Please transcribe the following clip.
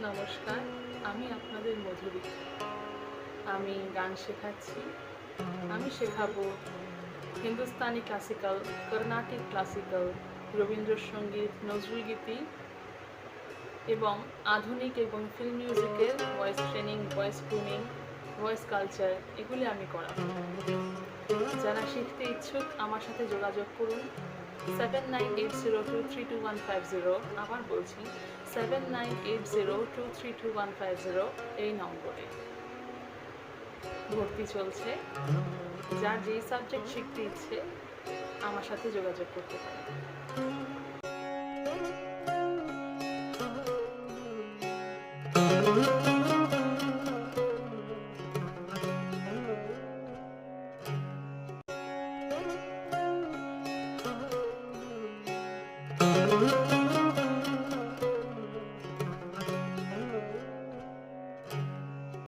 নমস্কার, আমি আপনাদের মধুরি। আমি গান শেখাচ্ছি। আমি শেখাবো হিন্দুস্তানি ক্লাসিক্যাল, কর্ণাটিক ক্লাসিক্যাল, রবীন্দ্রসঙ্গীত, নজরুলগীতি এবং আধুনিক এবং ফিল্ম মিউজিকের voice training, voice grooming, voice culture এগুলি আমি করাবো। যারা শিখতে ইচ্ছুক আমার সাথে যোগাযোগ করুন 7980232150। আবার বলছি 7980232150 এই নম্বরে। ভর্তি চলছে। যার যেই সাবজেক্ট শিখতে ইচ্ছে আমার সাথে যোগাযোগ করতে পারে।